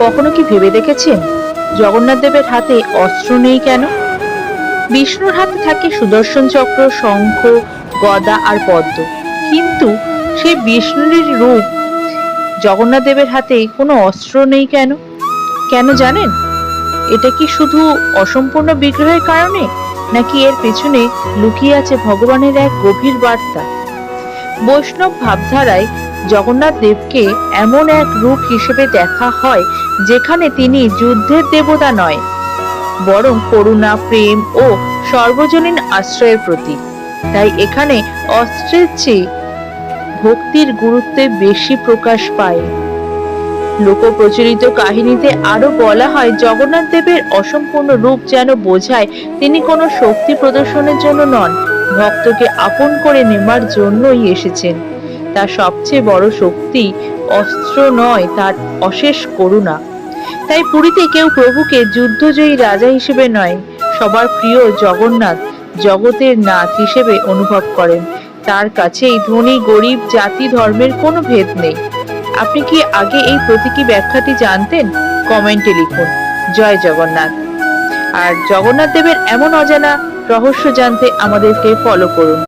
কখনো কি ভেবে দেখেছেন জগন্নাথ দেবের হাতে অস্ত্র নেই কেন? বিষ্ণুর হাতে থাকে সুদর্শন চক্র, শঙ্খ, গদা আর পদ্ম, কিন্তু সেই বিষ্ণুর রূপ জগন্নাথ দেবের হাতে কোনো অস্ত্র নেই কেন? কেন জানেন? এটা কি শুধু অসম্পূর্ণ বিগ্রহের কারণে, নাকি এর পেছনে লুকিয়ে আছে ভগবানের এক গভীর বার্তা? বৈষ্ণব ভাবধারায় জগন্নাথ দেবকে এমন এক রূপ হিসেবে দেখা হয় যেখানে তিনি যুদ্ধের দেবতা নয়, বরং করুণা, প্রেম ও সর্বজনীন আশ্রয়ের প্রতীক। তাই এখানে অস্ত্রের চেয়ে ভক্তির গুরুত্বে বেশি প্রকাশ পায়। লোকপ্রচলিত কাহিনীতে আরো বলা হয়, জগন্নাথ দেবের অসম্পূর্ণ রূপ যেন বোঝায় তিনি কোনো শক্তি প্রদর্শনের জন্য নন, ভক্তকে আপন করে নেবার জন্যই এসেছেন। তার সবচেয়ে বড় শক্তি অস্ত্র নয়, তার অশেষ করুণা। তাই পুরীতে কেউ প্রভুকে যুদ্ধজয়ী রাজা হিসেবে নয়, সবার প্রিয় জগন্নাথ জগতের নাথ হিসেবে অনুভব করেন। তার কাছেই ধনী গরিব জাতি ধর্মের কোনো ভেদ নেই। আপনি কি আগে এই প্রতীকী ব্যাখ্যাটি জানতেন? কমেন্টে লিখুন। জয় জগন্নাথ। আর জগন্নাথ দেবের এমন অজানা রহস্য জানতে আমাদেরকে ফলো করুন।